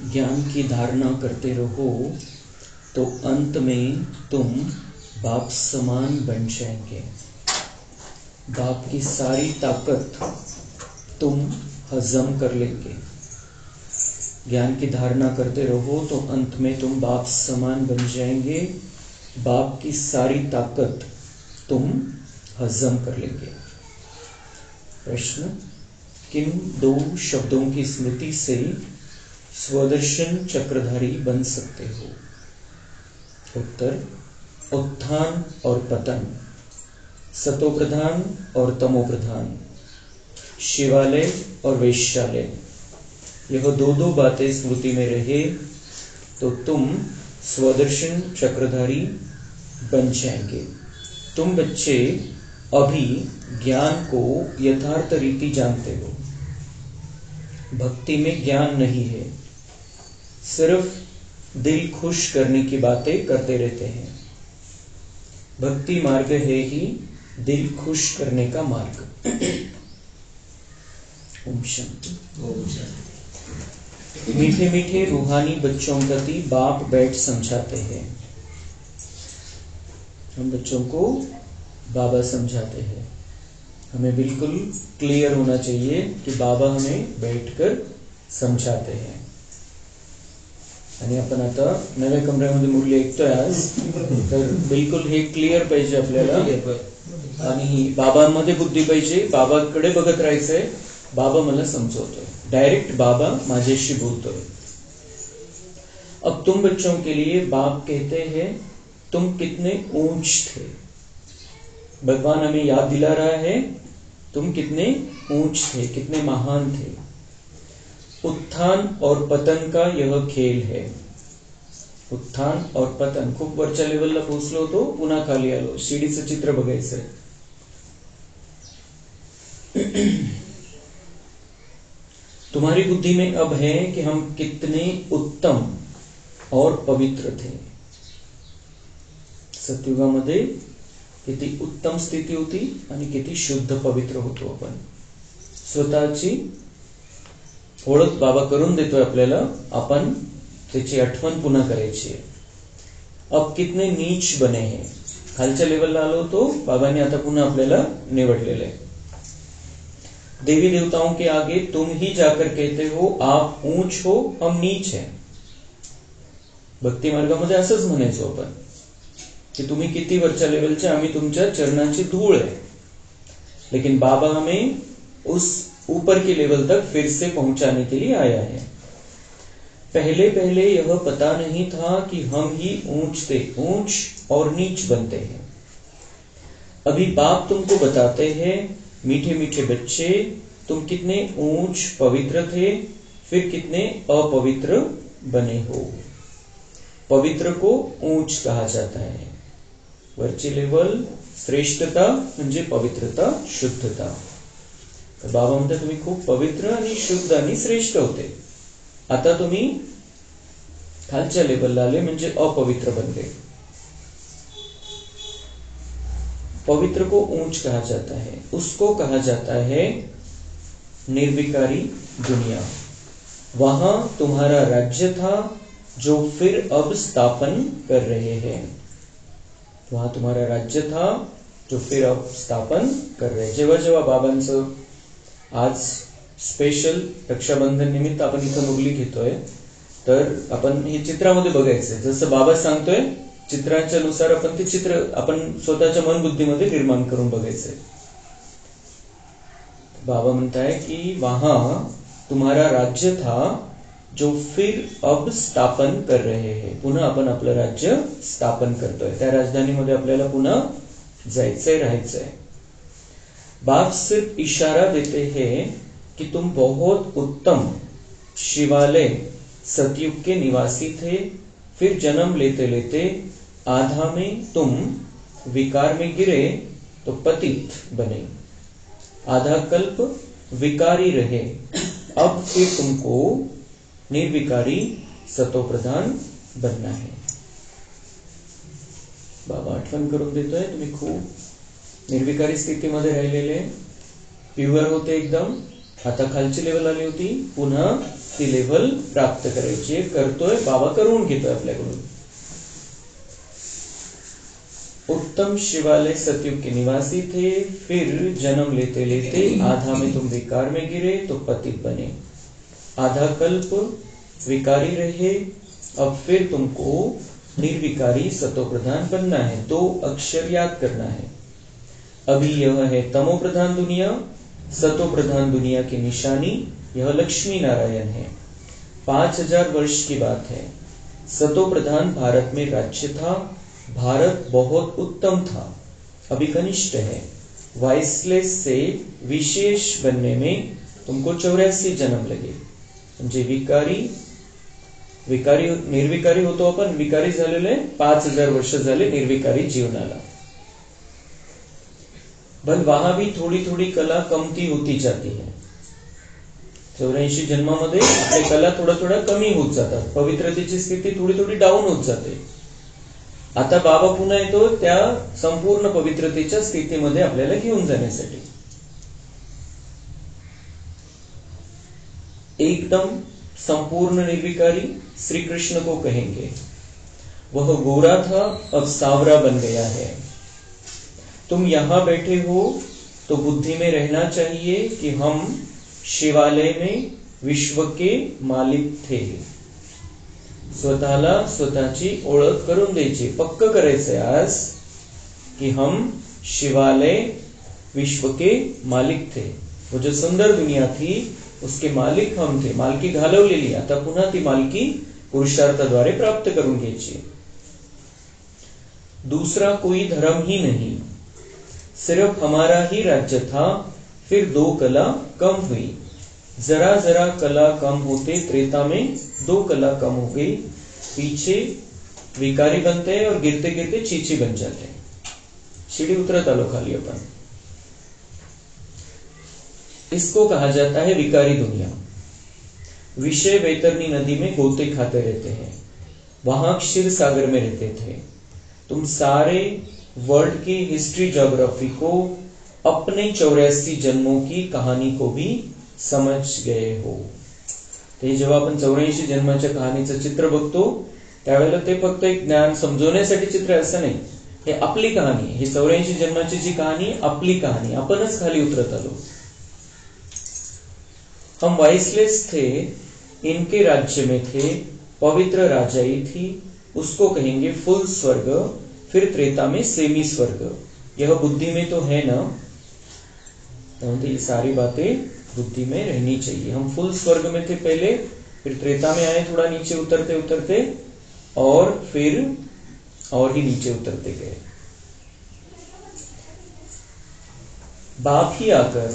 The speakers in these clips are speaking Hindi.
ज्ञान की धारणा करते रहो तो अंत में तुम बाप समान बन जाएंगे। बाप की सारी ताकत तुम हजम कर लेंगे। ज्ञान की धारणा करते रहो तो अंत में तुम बाप समान बन जाएंगे। बाप की सारी ताकत तुम हजम कर लेंगे। प्रश्न: किन दो शब्दों की स्मृति से स्वदर्शन चक्रधारी बन सकते हो? उत्तर: उत्थान और पतन, सतो प्रधान और तमो प्रधान, शिवालय और वैश्यालय। यह दो बातें स्मृति में रहे तो तुम स्वदर्शन चक्रधारी बन जाएंगे। तुम बच्चे अभी ज्ञान को यथार्थ रीति जानते हो। भक्ति में ज्ञान नहीं है, सिर्फ दिल खुश करने की बातें करते रहते हैं। भक्ति मार्ग है ही दिल खुश करने का मार्ग। ओम शांति। मीठे मीठे रूहानी बच्चों प्रति बाप बैठ समझाते हैं। हम बच्चों को बाबा समझाते हैं। हमें बिल्कुल क्लियर होना चाहिए कि बाबा हमें बैठकर समजाते हैं। आणि आपण आता नव्या कमऱ्यामध्ये मुरली ऐकतोय आज, तर बिलकुल हे क्लिअर पाहिजे आपल्याला आणि बाबांमध्ये बुद्धी पाहिजे। बाबाकडे बघत राहायचंय, बाबा मला समजवतोय, डायरेक्ट बाबा माझ्याशी बोलतोय। अब तुम बच्चों के लिए बाप कहते हैं तुम कितने ऊंच थे। भगवान हमें याद दिला रहा है तुम कितने ऊंच थे, कितने महान थे। उत्थान और पतन का यह खेल है। उत्थान और पतन, खूप वरच्या लेवलला पोहोचलो तो पुन्हा खाली आलो, शिडीचं चित्र बघायचंय। तुम्हारी बुद्धि में अब है कि हम कितने उत्तम और पवित्र थे। सतयुगामध्ये किती उत्तम स्थिती होती आणि किती शुद्ध पवित्र होतो आपण। स्वतःची ओळख बाबा करून देतोय आपल्याला, आपण त्याची आठवण पुन्हा करायची आहे। अब कितने नीच बने हैं, खालच्या लेवलला आलो तो बाबांनी आता पुन्हा आपल्याला निवडलेलं आहे। देवी देवताओं के आगे तुम ही जाकर कहते हो आप ऊंच हो, हम नीच हैं। भक्ती मार्गामध्ये असंच म्हणायचो आपण कि तुम्ही किती वरच्या लेवलचे, आम्ही तुमच्या चरणाची धूळ है। लेकिन बाबा हमें उस ऊपर के लेवल तक फिर से पहुंचाने के लिए आया है। पहले पहले यह पता नहीं था कि हम ही ऊंच थे, ऊंच और नीच बनते हैं। अभी बाप तुमको बताते हैं मीठे मीठे बच्चे तुम कितने ऊंच पवित्र थे, फिर कितने अपवित्र बने हो। पवित्र को ऊंच कहा जाता है। वरची लेवल श्रेष्ठता म्हणजे पवित्रता, शुद्धता। तर बाबा म्हणतात तुम्ही खूप पवित्र आणि शुद्ध आणि श्रेष्ठ होते, आता तुम्ही खालच्या लेवलला आले म्हणजे अपवित्र बनले। पवित्र को ऊंच कहा जाता है, उसको कहा जाता है निर्विकारी दुनिया। वहां तुम्हारा राज्य था जो फिर अब स्थापन कर रहे हैं। वहां तुम्हारा राज्य था जो फिर अब स्थापन कर रहे हैं। जेव्हा जेव्हा बाबांचं आज स्पेशल रक्षाबंधन निमित्त आपण इथं मुरली घेतोय, तर आपण हे चित्रामध्ये बघायचंय। जसं बाबा सांगतोय चित्रांच्या नुसार आपण ते चित्र आपण स्वतःच्या मन बुद्धीमध्ये निर्माण करून बघायचंय। बाबा म्हणताय की वहां तुम्हारा राज्य था जो फिर अब स्थापन कर रहे हैं। पुन्हा आपण आपलं राज्य स्थापन करतोय, त्या राजधानीमध्ये आपल्याला पुन्हा जायचंय, राहायचंय। बाप सिर्फ इशारा देते हैं कि तुम बहुत उत्तम शिवालय सतयुग के निवासी थे, फिर जन्म लेते लेते आधा में तुम विकार में गिरे तो पतित बने, आधा कल्प विकारी रहे, अब फिर तुमको निर्विकारी सतोप्रधान बनना है. बाबा आठवण करून देतोय, तुम्ही खूप निर्विकारी स्थितीमध्ये राहिलेले, प्युअर होते एकदम, आता खालची लेवल आली होती, पुन्हा ती लेवल प्राप्त करायची करतोय बाबा, करून घेतोय आपल्याकडून. उत्तम शिवालय सतयुग के निवासी थे, फिर जन्म लेते लेते आधा में तुम विकार में गिरे तो पतित बने, आधा कल्प विकारी रहे, अब फिर तुमको निर्विकारी सतोप्रधान बनना है. 2 अक्षर याद करना है. अभी यह है तमो प्रधान दुनिया, सतो प्रधान दुनिया की निशानी यह लक्ष्मी नारायण है. 5000 वर्ष की बात है. सतो प्रधान भारत में राज्य था, भारत बहुत उत्तम था, अभी कनिष्ठ है. वाइसलेस से विशेष बनने में तुमको 84 जन्म लगे. म्हणजे विकारी निर्विकारी होतो आपण, विकारी झालेले 5000 वर्ष झाले निर्विकारी जीवनाला. पण वहां भी थोडी थोडी कला कमती होती जाती है. 84 जन्मामध्ये आपली कला थोडा थोडा कमी होत जातात, पवित्रतेची स्थिती थोडी थोडी डाऊन होत जाते. आता बाबा पुन्हा येतो त्या संपूर्ण पवित्रतेच्या स्थितीमध्ये आपल्याला घेऊन जाण्यासाठी. एकदम संपूर्ण निर्विकारी श्री कृष्ण को कहेंगे. वह गोरा था अब सांवरा बन गया है. तुम यहां बैठे हो तो बुद्धि में रहना चाहिए कि हम शिवालय में विश्व के मालिक थे. स्वतःला स्वतःची ओळख करून द्यायची, पक्क करायचंय आज कि हम शिवालय विश्व के मालिक थे. वो जो सुंदर दुनिया थी उसके मालिक हम थे. मालकी घालवलेली, आता पुन्हा ती मालकी पुरुषार्थाद्वारे प्राप्त करून घ्यायची. दूसरा कोई धर्म ही नहीं, सिर्फ हमारा ही राज्य था. फिर 2 कला कम हुई, जरा जरा कला कम होते त्रेता में 2 कला कम हो गई. पीछे विकारी बनते हैं और गिरते गिरते चीची बन जाते हैं. सीढ़ी उतरत आलो खाली अपन. इसको कहा जाता है विकारी दुनिया. विषय वैतरणी नदी में गोते खाते रहते हैं, वहां क्षीर सागर में रहते थे. तुम सारे वर्ल्ड की हिस्ट्री ज्योग्राफी को, अपने 84 जन्मों की कहानी को भी समझ गए हो. ते जेव्हा आपण 84 जन्माच्या कहाणीचं चित्र बघतो त्यावेळेला ते फक्त एक ज्ञान समजवण्यासाठी चित्र असं नाही, हे आपली कहाणी, ही 84 जन्माची जी कहाणी आपली कहाणी, आपणच खाली उतरत आलो. हम वाइसलेस थे, इनके राज्य में थे, पवित्र राजाई थी, उसको कहेंगे फुल स्वर्ग. फिर त्रेता में सेमी स्वर्ग. यह बुद्धि में तो है ना, तो ये सारी बातें बुद्धि में रहनी चाहिए. हम फुल स्वर्ग में थे पहले, फिर त्रेता में आए, थोड़ा नीचे उतरते उतरते, और फिर और ही नीचे उतरते गए. बाप ही आकर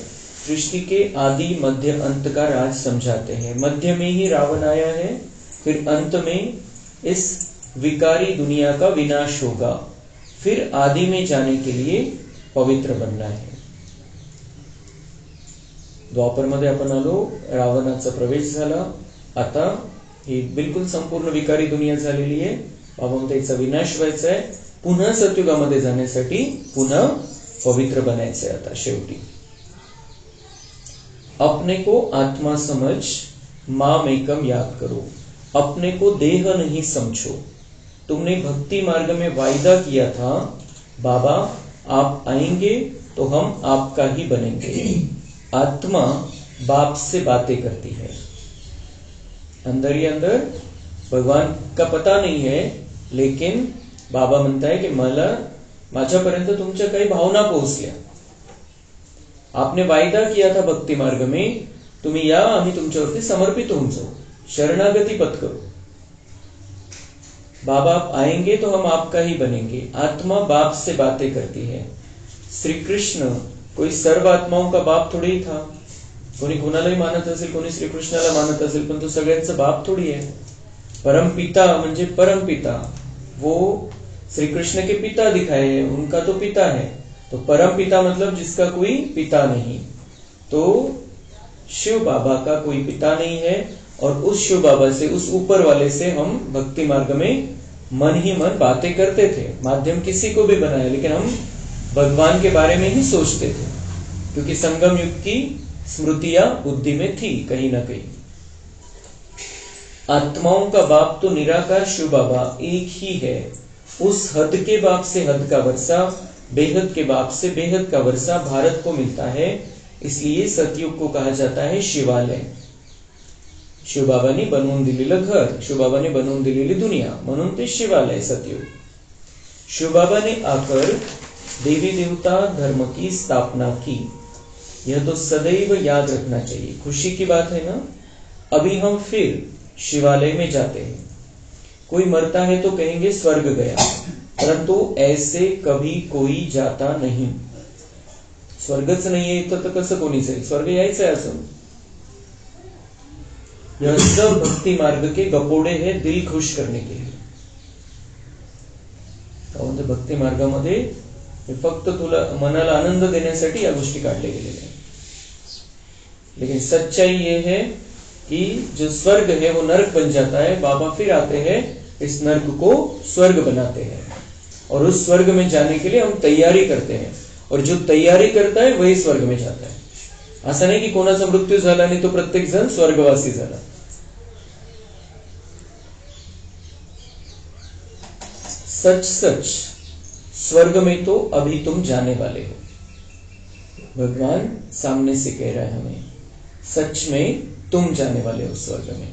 सृष्टि के आदि मध्य अंत का राज समझाते हैं. मध्य में ही रावण आया है, फिर अंत में इस विकारी दुनिया का विनाश होगा, फिर आदि में जाने के लिए पवित्र बनना है. द्वापर मध्ये आपण आलो, रावणाचा प्रवेश झाला, आता ही बिलकुल संपूर्ण विकारी दुनिया झालेली आहे. बाबा म्हणते याचा विनाश व्हायचा आहे, पुन्हा सतयुगामध्ये जाण्यासाठी पुन्हा पवित्र बनायचंय. आता शेवटी अपने को आत्मा समझ, माम एकम याद करो. अपने को देह नहीं समझो. तुमने भक्ति मार्ग में वायदा किया था, बाबा आप आएंगे तो हम आपका ही बनेंगे. आत्मा बाप से बातें करती है, अंदर ही अंदर भगवान का पता नहीं है, लेकिन बाबा म्हणता है कि मला माझ्यापर्यंत तुमच्या काही भावना पोहोचल्या. आपने वायदा किया था भक्ति मार्ग में, तुम्ही या, आम्ही तुमच्यावरती समर्पित होऊन जाऊ, शरणागती पत्करू. बाबा आप आएंगे तो हम आपका ही बनेंगे. आत्मा बाप से बातें करती है. श्री कृष्ण कोई सर्व आत्माओं का बाप थोड़ी ही था. कोणी कोणालाही मानत असेल, कोणी श्रीकृष्णाला मानत असेल, पण तो सगळ्यांचा बाप थोडी आहे. परमपिता म्हणजे परमपिता, वो श्री कृष्ण के पिता दिखाए हैं, उनका तो पिता है, तो परम पिता मतलब जिसका कोई पिता नहीं। तो शिव बाबा का कोई पिता नहीं है, और उस शिव बाबा से, उस ऊपर वाले से हम भक्ति मार्ग में मन ही मन बातें करते थे। माध्यम किसी को भी बनाया, लेकिन हम भगवान के बारे में ही सोचते थे, क्योंकि संगम युग की स्मृतियां बुद्धि में थी कहीं ना कहीं। आत्माओं का बाप तो निराकार शिव बाबा एक ही है। उस हद के बाप से हद का वर्षा, बेहद के बाप से बेहद का वर्षा भारत को मिलता है। इसलिए सतयुग को कहा जाता है शिवालय। शिवबाबांनी बनवून दिलेलं घर, शिवबाबांनी बनवून दिलेली दुनिया, म्हणून ते शिवालय सतयुग। शिवबाबा ने आकर देवी देवता धर्म की स्थापना की, यह तो सदैव याद रखना चाहिए। खुशी की बात है ना। अभी हम फिर शिवालय में जाते हैं। कोई मरता है तो कहेंगे स्वर्ग गया, परंतु ऐसे कभी कोई जाता नहीं। स्वर्गच नाहीये इथं तर कसं कोणी जाईल? स्वर्ग यायचं आहे असं। यह सब भक्ति मार्ग के गपोडे है दिल खुश करने के लिए। म्हणजे भक्ती मार्गामध्ये फक्त तुला मनाला आनंद देण्यासाठी या गोष्टी काढल्या गेलेल्या आहेत। लेकिन सच्चाई ये है कि जो स्वर्ग है वो नरक बन जाता है। बाबा फिर आते हैं, इस नरक को स्वर्ग बनाते हैं, और उस स्वर्ग में जाने के लिए हम तैयारी करते हैं, और जो तैयारी करता है वही स्वर्ग में जाता है। असं नाही की कोणाचा मृत्यू झाला नाही तो प्रत्येक जण स्वर्गवासी झाला। सच सच स्वर्ग में तो अभी तुम जाने वाले हो। भगवान सामने से कह रहा है हमें, सच में तुम जाने वाले हो स्वर्ग में।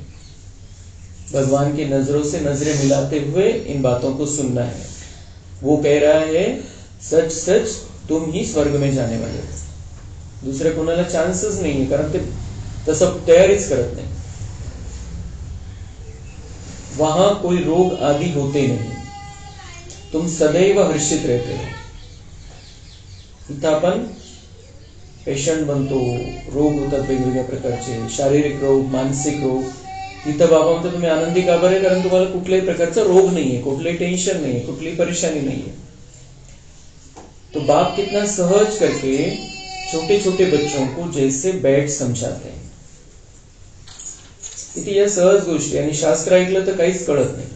भगवान की नजरों से नजरें मिलाते हुए इन बातों को सुनना है। वो कह रहा है सच सच तुम ही स्वर्ग में जाने वाले हो। दुसरे कोणाला चान्सच नाहीये, कारण ते तसं तयारीच करत नाही। वहां कोई रोग आदि होते नहीं, तुम सदैव हर्षित रहते हो। इथं आपण पेशंट बनतो, रोग होतात वेगवेगळ्या प्रकारचे, शारीरिक रोग, मानसिक रोग। इथं बाबा म्हणतो तुम्ही आनंदी का बरे? कारण तुम्हाला कुठल्याही प्रकारचा रोग नाहीये, कुठलंही टेन्शन नाहीये, कुठलीही परेशानी नाहीये। तो बाप कितना सहज करके छोटे छोटे बच्चों को जैसे बैठ समझाते हैं। इथे या सहज गोष्टी, आणि शास्त्र ऐकलं तर काहीच कळत नाही।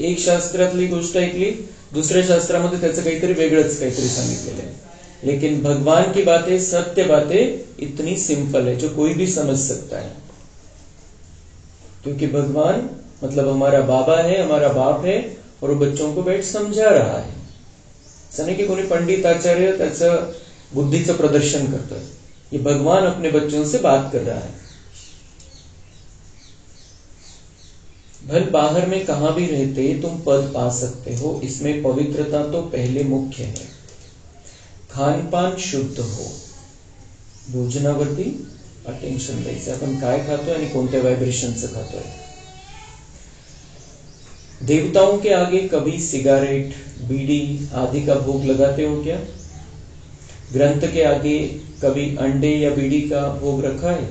एक शास्त्रातली गोष्ट ऐकली, दुसऱ्या शास्त्रामध्ये त्याचं काहीतरी वेगळंच काहीतरी सांगितलेलं आहे। लेकिन भगवान की बातें, सत्य बातें इतनी सिंपल है जो कोई भी समझ सकता है, क्योंकि भगवान मतलब हमारा बाबा है, हमारा बाप है, और वो बच्चों को बैठ समझा रहा है। असं नाही की कोणी पंडित आचार्य त्याचं बुद्धीचं प्रदर्शन करतोय। ये भगवान अपने बच्चों से बात कर रहा है। भले बाहर में कहां भी रहते तुम पद पा सकते हो, इसमें पवित्रता तो पहले मुख्य है। खानपान शुद्ध हो, भोजनावरती अटेन्शन द्यायचं। आपण काय खातोय आणि कोणत्या व्हायब्रेशनचं खातोय। देवताओं के आगे कभी सिगारेट, बीड़ी आदि का भोग लगाते हो क्या? ग्रंथ के आगे कभी अंडे या बीड़ी का भोग रखा है?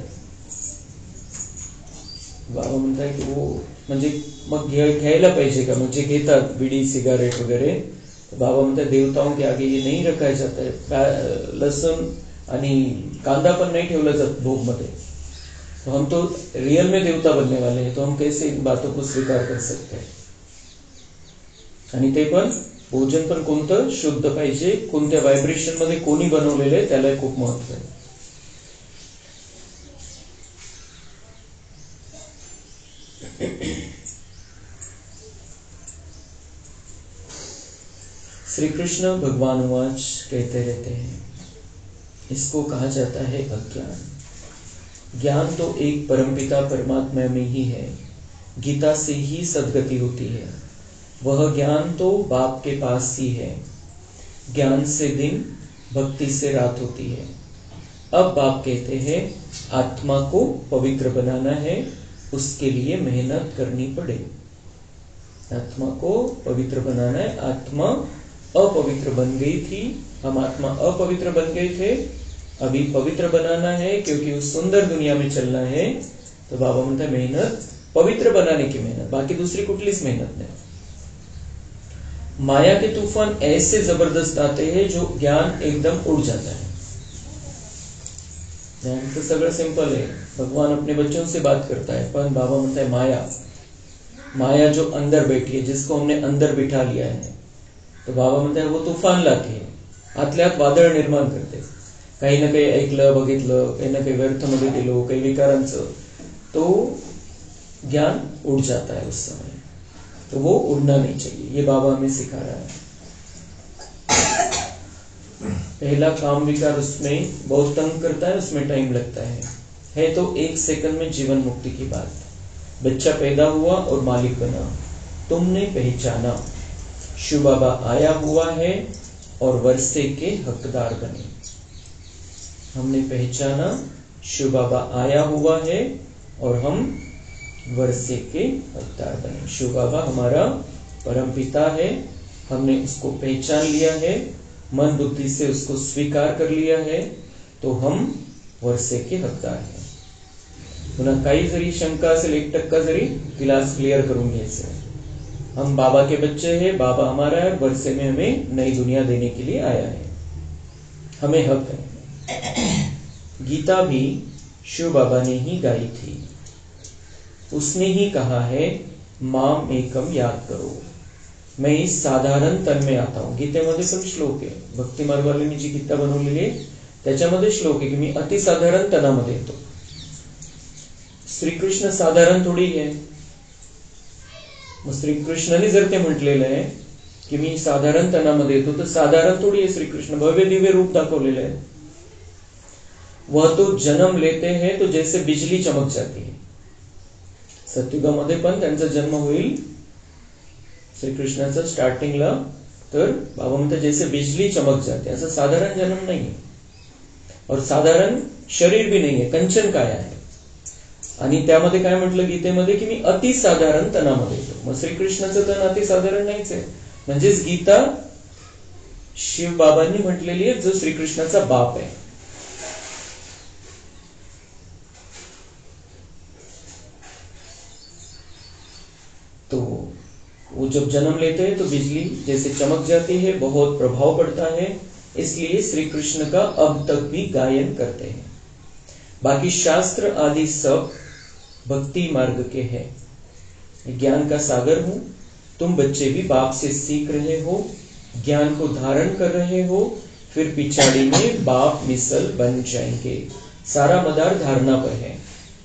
बाबा म्हणताय की वो म्हणजे मग घ्यायला पाहिजे का? म्हणजे घेतात बीड़ी सिगारेट वगैरे। बाबा म्हणतात देवताओं के आगे ये नहीं रखा जाता है। लहसुन आणि कांदा पण नहीं ठेवला जात भोग मध्ये। तो हम तो रियल में देवता बनने वाले हैं, तो हम कैसे इन बातों को स्वीकार कर सकते हैं? आणि ते पण भोजन पण कोणतं शुद्ध पाहिजे, कोणत्या व्हायब्रेशन मध्ये कोणी बनवलेलं आहे त्याला खूप महत्व आहे। श्री कृष्ण भगवान वाच कहते रहते हैं, इसको कहा जाता है अज्ञान। ज्ञान तो एक परमपिता परमात्मा में ही है। गीता से ही सद्गति होती है। वह ज्ञान तो बाप के पास ही है। ज्ञान से दिन, भक्ति से रात होती है। अब बाप कहते हैं आत्मा को पवित्र बनाना है, उसके लिए मेहनत करनी पड़े। आत्मा को पवित्र बनाना है। आत्मा अपवित्र बन गई थी, हम आत्मा अपवित्र बन गए थे, अभी पवित्र बनाना है, क्योंकि उस सुंदर दुनिया में चलना है। तो बाबा म्हणता मेहनत, पवित्र बनाने की मेहनत, बाकी दूसरी कुठलीच मेहनत नाही। माया के तूफान ऐसे जबरदस्त आते हैं जो ज्ञान एकदम उड़ जाता है। ज्ञान तो सगळं सिंपल है, भगवान अपने बच्चों से बात करता है, पर बाबा म्हणता है माया, माया जो अंदर बैठी है, जिसको हमने अंदर बिठा लिया है, तो बाबा म्हणता है वो तूफान लाती है, आतल्या आत वादळ निर्माण करते। काही ना काही ऐकलं बघितलं, काही ना काही व्यर्थ मध्ये गेलो, काही विकारांचं, तो ज्ञान उड़ जाता है उस समय। तो वो उड़ना नहीं चाहिए, ये बाबा हमें सिखा रहा है। पहला काम विकार उसमें बहुत तंग करता है, उसमें टाइम लगता है तो 1 सेकंड में जीवन मुक्ति की बात। बच्चा पैदा हुआ और मालिक बना, तुमने पहचाना, शिव बाबा आया हुआ है और वर्षे के हकदार बने। हमने पहचाना शिव बाबा आया हुआ है और हम वर्षे के हकदार बने। शिव बाबा हमारा परम पिता है, हमने उसको पहचान लिया है, मन बुद्धि से उसको स्वीकार कर लिया है, तो हम वर्षे के हकदार हैं। पुन्हा काही जरी शंका असेल 1% जरी, तिला क्लियर करून घ्यायचं। हम बाबा के बच्चे हैं, बाबा हमारा है, वर्षे में हमें नई दुनिया देने के लिए आया है, हमें हक है। गीता भी शिव बाबा ने ही गाई थी, उसने ही कहा है माम एकम याद करो, मैं इस साधारण तन में आता हूं। गीतेमध्ये पण श्लोक आहे, भक्ती मार्गवाल्यांनी जी गीता बनवलेली आहे त्याच्यामध्ये श्लोक आहे की मी अतिसाधारण तनामध्ये येतो। श्रीकृष्ण साधारण थोडी आहे, मग श्रीकृष्णाने जर ते म्हटलेलं आहे की मी साधारण तनामध्ये येतो, तर साधारण थोडी आहे श्रीकृष्ण, भव्य दिव्य रूप दाखवलेलं आहे। वह तो जन्म लेते हैं तो जैसे बिजली चमक जाती है। सत्युगामध्ये पण त्यांचा जन्म होईल श्रीकृष्णाचा स्टार्टिंगला, तर बाबा म्हणतात जैसे बिजली चमक जाते, असं साधारण जन्म नाही है और साधारण शरीर भी नहीं है, कंचन काया है। आणि त्यामध्ये काय म्हटलं गीतेमध्ये की मी अतिसाधारण तनामध्ये येतो, मग श्रीकृष्णाचं तन अतिसाधारण नाहीच आहे। म्हणजेच गीता शिव बाबांनी म्हटलेली आहे, जो श्रीकृष्णाचा बाप आहे। तो वो जब जन्म लेते हैं तो बिजली जैसे चमक जाती है, बहुत प्रभाव पड़ता है, इसलिए श्री कृष्ण का अब तक भी गायन करते हैं। बाकी शास्त्र आदि सब भक्ति मार्ग के हैं। ज्ञान का सागर हूं, तुम बच्चे भी बाप से सीख रहे हो, ज्ञान को धारण कर रहे हो, फिर पिछाड़ी में बाप मिसल बन जाएंगे। सारा मदार धारणा पर है,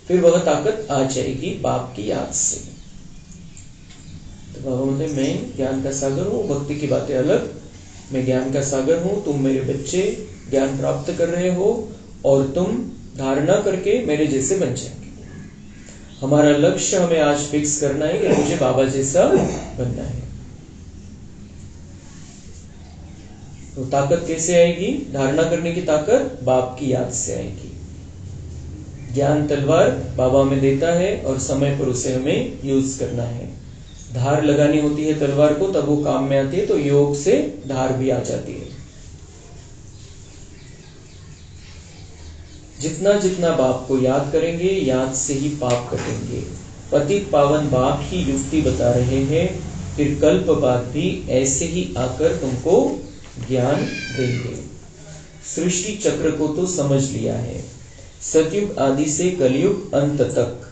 फिर वह ताकत आ जाएगी बाप की याद से। तो बाबा बोलते मैं ज्ञान का सागर हूं, भक्ति की बातें अलग, मैं ज्ञान का सागर हूं, तुम मेरे बच्चे ज्ञान प्राप्त कर रहे हो और तुम धारणा करके मेरे जैसे बन जाएंगे। हमारा लक्ष्य हमें आज फिक्स करना है कि मुझे बाबा जैसा बनना है। तो ताकत कैसे आएगी? धारणा करने की ताकत बाप की याद से आएगी। ज्ञान तलवार बाबा हमें देता है और समय पर उसे हमें यूज करना है। धार लगानी होती है तलवार को, तब वो काम में आती है, तो योग से धार भी आ जाती है। जितना जितना बाप को याद करेंगे, याद से ही पाप कटेंगे। पतित पावन बाप ही युक्ति बता रहे हैं, फिर कल्प बाद भी ऐसे ही आकर तुमको ज्ञान देंगे। सृष्टि चक्र को तो समझ लिया है, सतयुग आदि से कलयुग अंत तक,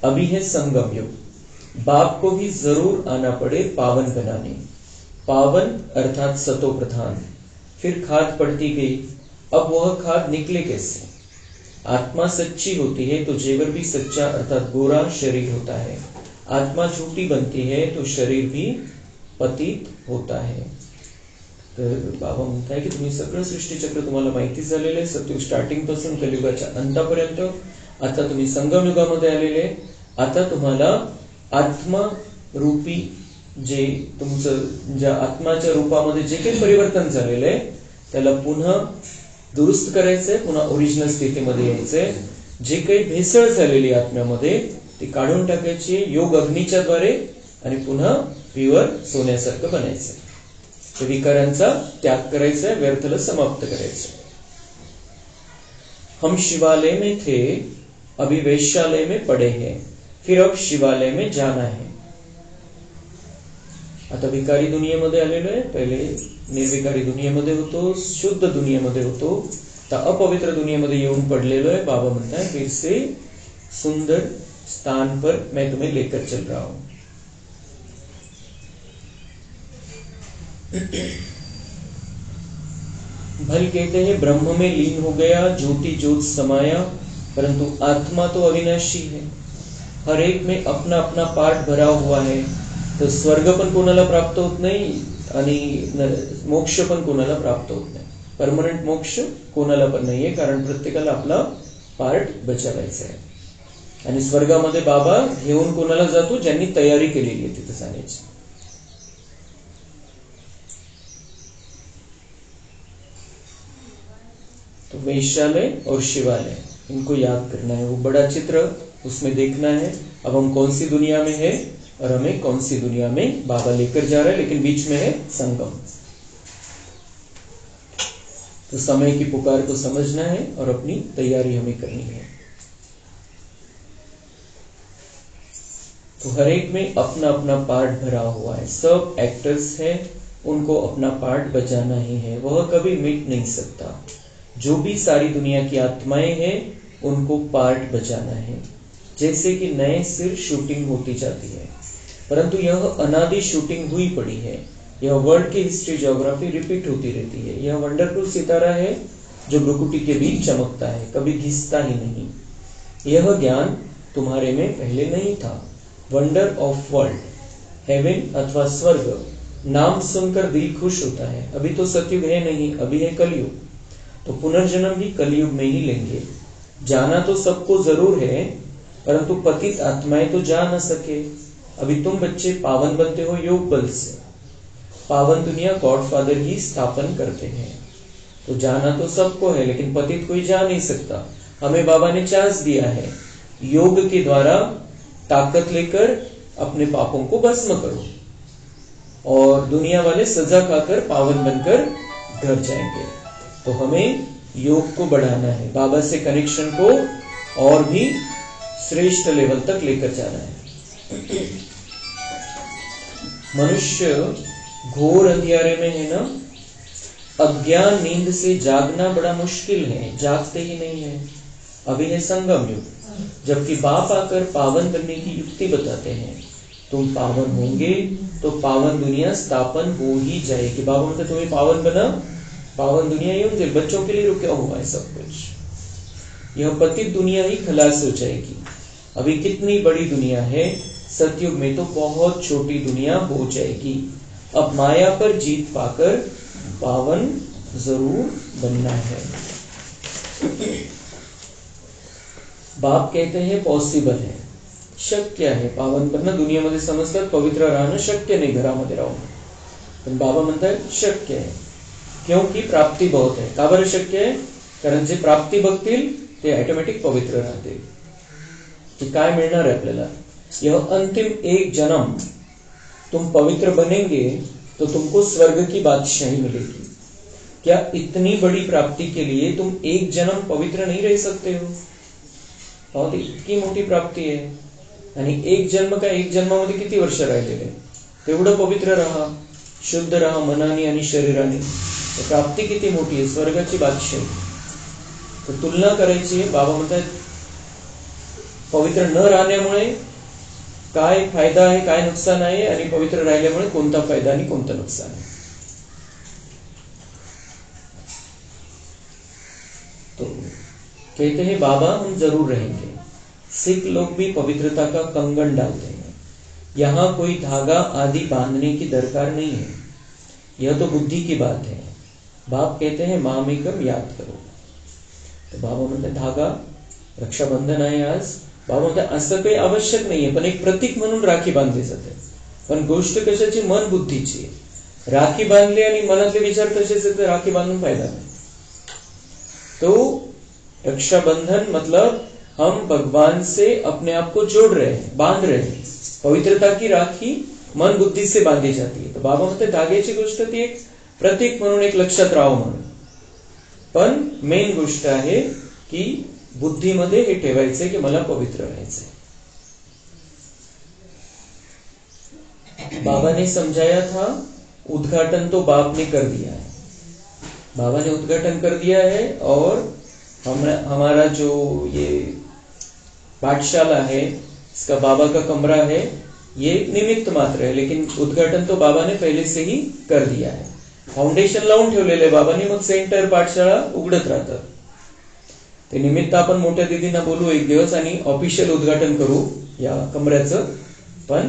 अभी है संगम युग। बाप को भी जरूर आना पड़े पावन बनाने। पावन अर्थात सतो प्रधान। फिर खाद पड़ती गई, अब वह खाद निकले कैसे? आत्मा सच्ची होती है तो जेवर भी सच्चा अर्थात गोरा शरीर होता है। आत्मा झूठी बनती है तो शरीर भी पतित होता है। तर बाबा म्हणत आहे की तुम्ही सगळं सृष्टीचक्र तुम्हाला माहिती झालेलं आहे, सतयुग स्टार्टिंग पासून कलियुगाच्या अंतापर्यंत। आता तुम्ही संगम युगामध्ये आलेले, आता तुम्हाला आत्मा रूपी जे तुमचं ज्या आत्माच्या रूपामध्ये जे काही परिवर्तन झालेलं आहे त्याला पुन्हा दुरुस्त करायचंय, पुन्हा ओरिजिनल स्थितीमध्ये यायचंय। जे काही भेसळ झालेली आत्म्यामध्ये ती काढून टाकायची योग अग्नीच्या द्वारे आणि पुन्हा प्युअर सोन्यासारखं बनायचंय। विकारांचा त्याग करायचा, व्यर्थला समाप्त करायचं। हम शिवालय में थे, अभी वैश्यालय में पड़े हैं, फिर अब शिवालय में जाना है। आता विकारी दुनियेमध्ये आलेलो आहे, पहिले निर्विकारी दुनियेमध्ये होतो, शुद्ध दुनियेमध्ये होतो, तर अपवित्र दुनियेमध्ये येऊन पडलेलो है। बाबा म्हणता है फिर से सुंदर स्थान पर मैं तुम्हें लेकर चल रहा हूं। भल कहते हैं ब्रह्म में लीन हो गया, ज्योति ज्योत समाया, परंतु आत्मा तो अविनाशी है। हर एक में अपना अपना पार्ट भरा हुआ है, तो स्वर्ग पण कोणाला प्राप्त होत नाही आणि मोक्ष पण कोणाला प्राप्त होत नाही। परमनंट मोक्ष कोणाला पण नाहीये, कारण प्रत्येकाला आपला पार्ट बचावायचा आहे। आणि स्वर्गामध्ये बाबा घेऊन कोणाला जातो, ज्यांनी तयारी केलेली आहे तिथे जाण्याची। तो वेश्यालय और शिवालय इनको याद करना है, वो बड़ा चित्र उसमें देखना है। अब हम कौन सी दुनिया में है और हमें कौन सी दुनिया में बाबा लेकर जा रहा है, लेकिन बीच में है संगम। तो समय की पुकार को समझना है और अपनी तैयारी हमें करनी है। तो हर एक में अपना अपना पार्ट भरा हुआ है, सब एक्टर्स हैं, उनको अपना पार्ट बजाना ही है, वह कभी मिट नहीं सकता। जो भी सारी दुनिया की आत्माएं हैं उनको पार्ट बजाना है। जैसे कि नए सिर शूटिंग होती जाती है, परंतु यह अनादि शूटिंग हुई पड़ी है। यह वर्ल्ड की हिस्ट्री ज्योग्राफी रिपीट होती रहती है। यह वंडरफुल सितारा है जो भ्रुकुटी के बीच चमकता है, कभी घिसता ही नहीं। यह ज्ञान तुम्हारे में पहले नहीं था। वंडर ऑफ वर्ल्ड, हेवन अथवा स्वर्ग, नाम सुनकर दिल खुश होता है। अभी तो सतयुग है नहीं, अभी है कलयुग, तो पुनर्जन्म भी कलयुग में ही लेंगे। जाना तो सबको जरूर है, परंतु पतित आत्माएं तो जा न सके। अभी तुम बच्चे पावन बनते हो योग बल से। पावन दुनिया गॉडफादर ही स्थापन करते हैं। तो जाना तो सबको है, लेकिन पतित कोई जा नहीं सकता। हमें बाबा ने चांस दिया है, योग के द्वारा ताकत लेकर अपने पापों को भस्म करो, और दुनिया वाले सजा खाकर पावन बनकर घर जाएंगे। तो हमें योग को बढ़ाना है, बाबा से कनेक्शन को और भी श्रेष्ठ लेवल तक लेकर जाना है। मनुष्य घोर अंधियारे में है ना, अज्ञान नींद से जागना बड़ा मुश्किल है, जागते ही नहीं है। अभी है संगम युग, जबकि बाप आकर पावन बनने की युक्ति बताते हैं। तुम पावन होंगे तो पावन दुनिया स्थापन हो ही जाएगी। बाबा मतलब तुम्हें पावन बना, पावन दुनिया ही जाए। बच्चों के लिए रुका हुआ है सब कुछ। यह पतित दुनिया ही खलास हो जाएगी। अभी कितनी बड़ी दुनिया है, सतयुग में तो बहुत छोटी दुनिया हो जाएगी। अब माया पर जीत पाकर पावन जरूर बनना है। बाप कहते हैं पॉसिबल है, शक्य आहे पावन बनणं। दुनियेमध्ये समजतात पवित्र राहणं शक्य नाही घरामध्ये राहून, पण बाबा म्हणतात शक्य आहे, क्योंकि प्राप्ती बहुत है। का बरं शक्य आहे? कारण जे प्राप्ती बघतील ते ऑटोमॅटिक पवित्र राहतील। कि काय मिळणार है आपल्याला? यह अंतिम एक जन्म तुम पवित्र बनेंगे तो तुमको स्वर्ग की बादशाही मिलेगी। क्या इतनी बड़ी प्राप्ति के लिए तुम एक जन्म पवित्र नहीं रह सकते हो? बहुत इतकी मोठी प्राप्ती आहे, आणि एक जन्म का एक जन्मामध्ये किती वर्ष राहिलेले, तेवढं पवित्र राहा, शुद्ध राहा मनाने आणि शरीराने। तो प्राप्ती किती मोठी आहे, स्वर्गाची बादशाही। तो तुलना करायची आहे। बाबा म्हणतात पवित्र न राहण्यामुळे काय फायदा आहे, काय नुकसान आहे, आणि पवित्र राहिल्यामुळे कोणता फायदा आणि कोणतं नुकसान आहे। तो कहते हैं बाबा हम जरूर रहेंगे। सिख लोग भी पवित्रता का कंगन डालते हैं। यहाँ कोई धागा आदि बांधने की दरकार नहीं है, यह तो बुद्धि की बात है। बाप कहते हैं मामेकम याद करो। तो बाबा म्हणते धागा, रक्षाबंधन आहे आज, बाबा म्हणते असं काही आवश्यक नाहीये, पण एक प्रतीक म्हणून राखी बांधली जाते। पण गोष्ट कशाची? मन बुद्धीची। राखी बांधली आणि मनातले विचार कशाचे, तर राखी बांधून फायदा नाही। तो रक्षाबंधन मतलब हम भगवान से अपने आप को जोड़ रहे हैं, बांध रहे हैं। पवित्रता की राखी मन बुद्धि से बांधी जाती है। तो बाबा म्हणते धाग्याची गोष्ट ती एक प्रतीक म्हणून, एक लक्षात राहावं म्हणून, पण मेन गोष्ट आहे की बुद्धीमध्ये हे ठेवायचंय की मला पवित्र राहायचंय। बाबा ने समझाया था, उद्घाटन तो बाप ने कर दिया है, बाबा ने उद्घाटन कर दिया है। और हमारा जो ये पाठशाला है, इसका बाबा का कमरा है, ये निमित्त मात्र है, लेकिन उद्घाटन तो बाबा ने पहले से ही कर दिया है। फाउंडेशन लावून ठेवलेले बाबांनी, मग सेंटर पाठशाळा उघडत राहतात. ते निमित्त आपण मोठ्या दिदींना बोलू एक दिवस आणि ऑफिशियल उद्घाटन करू या कमऱ्याचं. पण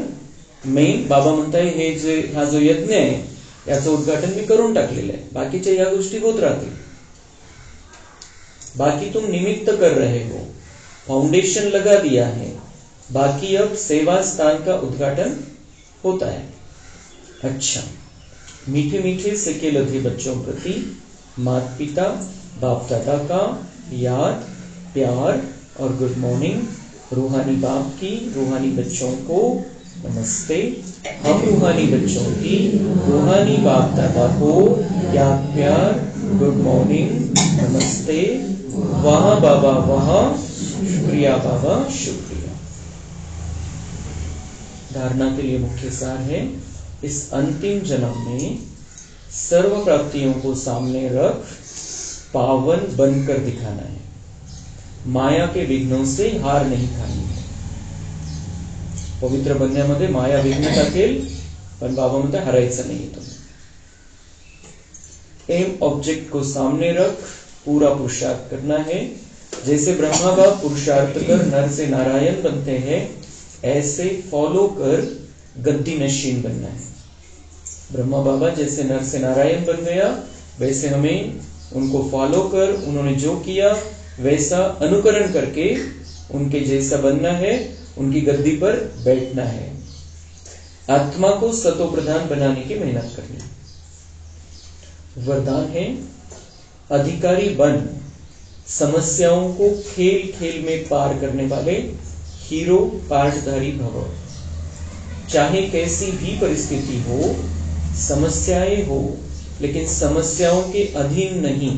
मेन बाबा म्हणताय हे जे हा जो यज्ञ आहे याचं उद्घाटन मी करून टाकलेलं आहे, बाकीच्या या गोष्टी होत राहतील. बाकी तुम निमित्त कर रहे हो, फाउंडेशन लगा दिया है, बाकी अब सेवा स्थान का उद्घाटन होता है. अच्छा, मीठे मीठे सिक्के लधे बच्चों प्रति माता पिता बाप दादा का याद, प्यार और गुड मॉर्निंग. रूहानी बाप की रूहानी बच्चों को नमस्ते. हम रूहानी बच्चों की रूहानी बाप दादा को याद, प्यार, गुड मॉर्निंग, नमस्ते. वहाँ बाबा वहाँ, शुक्रिया बाबा शुक्रिया. धारणा के लिए मुख्य सार है, इस अंतिम जन्म में सर्व प्राप्तियों को सामने रख पावन बनकर दिखाना है. माया के विघ्नों से हार नहीं खानी है. पवित्र बनण्यामध्ये माया विघ्न टाकेल, पण बाबा म्हणते हरायचं नाही तुम्ही. एम ऑब्जेक्ट को सामने रख पूरा पुरुषार्थ करना है. जैसे ब्रह्मा बाप पुरुषार्थ कर नर से नारायण बनते हैं, ऐसे फॉलो कर गद्दी नशीन बनना है. ब्रह्मा बाबा जैसे नर से नारायण बन गया, वैसे हमें उनको फॉलो कर, उन्होंने जो किया वैसा अनुकरण करके उनके जैसा बनना है, उनकी गद्दी पर बैठना है. आत्मा को सतो प्रधान बनाने की मेहनत करनी. वरदान है, अधिकारी बन समस्याओं को खेल खेल में पार करने वाले हीरो पाठधारी भव. चाहे कैसी भी परिस्थिति हो, समस्याएं हो, लेकिन समस्याओं के अधीन नहीं.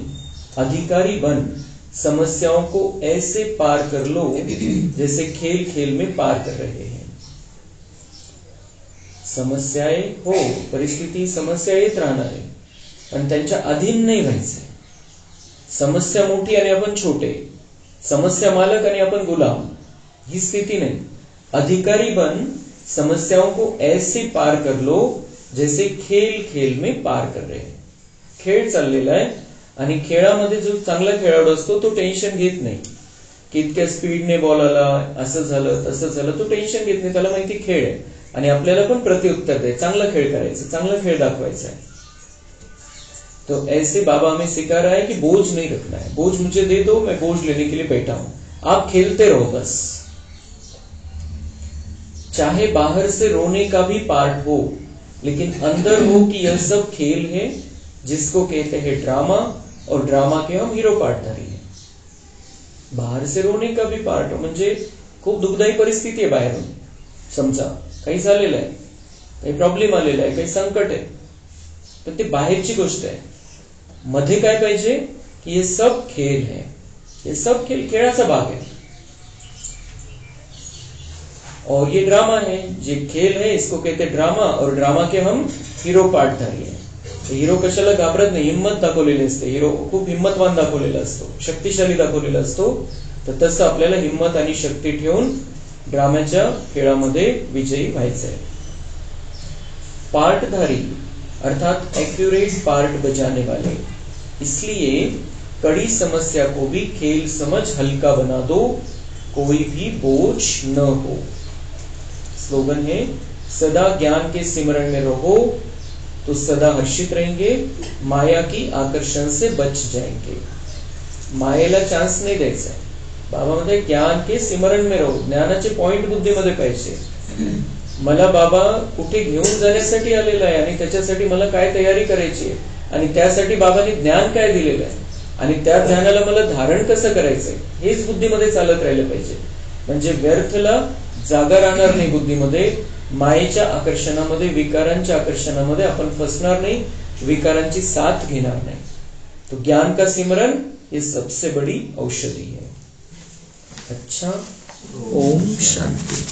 अधिकारी बन समस्याओं को ऐसे पार कर लो जैसे खेल खेल में पार कर रहे हैं. समस्याएं हो, परिस्थिती समस्या येत राहणार आहे, पण त्यांच्या अधीन नाही व्हायचे. समस्या मोठी आणि आपण छोटे, समस्या मालक आणि आपण गुलाम, ही स्थिती नाही. अधिकारी बन समस्याओं को ऐसे पार कर लो जैसे खेल खेल में पार कर रहे हैं. खेळ चाललेला आहे आणि खेळामध्ये जो चांगला खेळाडू असतो तो टेन्शन घेत नाही की इतक्या स्पीडने बॉल आला, असं झालं तसं झालं, तो टेन्शन घेत नाही. त्याला माहिती खेळ आहे आणि आपल्याला पण प्रत्युत्तर दे, चांगला खेळ करायचं, चांगला खेळ दाखवायचा है. तो ऐसे बाबा हमें सिखा रहा है कि बोझ नहीं रखना है. बोझ मुझे दे दो, मैं बोझ लेने के लिए बैठा हूं, आप खेलते रहो बस. चाहे बाहर से रोने का भी पार्ट हो, लेकिन अंदर हो कि यह सब खेल है, जिसको कहते हैं ड्रामा, और ड्रामा के हम हीरो पार्टधारी हैं. बाहर से रोने का भी पार्ट हो, म्हणजे खूप दुःखदायी परिस्थिती आहे बाहेरून, समजा काही झालेलं आहे, काही प्रॉब्लेम आलेला आहे, काही संकट आहे, तर ते बाहेरची गोष्ट आहे. मध्ये काय पाहिजे की ये सब खेल है, ये सब खेल खेळाचा भाग है, और ये ड्रामा है. जे खेल है इसको कहते ड्रामा, और ड्रामा के हम हीरो पार्टधारी है. हिरो कशाला घाबरत नाही, हिम्मत दाखवलेली असते. हिरो खूप हिम्मतवान दाखवलेला असतो, शक्तिशाली दाखवलेला असतो. तर तसं आपल्याला हिम्मत आणि शक्ती ठेवून ड्राम्याच्या खेळामध्ये विजयी व्हायचं आहे. पार्टधारी अर्थात एक्यूरेट पार्ट बजाने वाले. इसलिए कड़ी समस्या को भी खेल समझ हल्का बना दो, कोई भी बोझ न हो. स्लोगन है, सदा ज्ञान के सिमरण में रहो तो सदा हर्षित रहेंगे, माया की आकर्षण से बच जाएंगे. मायेला चान्स नाही द्यायचा. बाबा म्हणते ज्ञान के सिमरण में रहो, ज्ञानाचे पॉइंट बुद्धीमध्ये पाहिजे. मला बाबा कुठे घेऊन जाण्यासाठी आलेला आहे आणि त्याच्यासाठी मला काय तयारी करायची आहे, आणि त्यासाठी बाबांनी ज्ञान काय दिलेलं आहे, आणि त्या ज्ञानाला मला धारण कसं करायचंय, हेच बुद्धीमध्ये चालत राहिलं पाहिजे. म्हणजे व्यर्थला जागा राहणार नाही बुद्धीमध्ये. मायेच्या आकर्षणामध्ये, विकारांच्या आकर्षणामध्ये आपण फसणार नाही, विकारांची साथ घेणार नाही. तो ज्ञान का सिमरन ये सबसे बड़ी औषधि है. अच्छा, ओम शांति.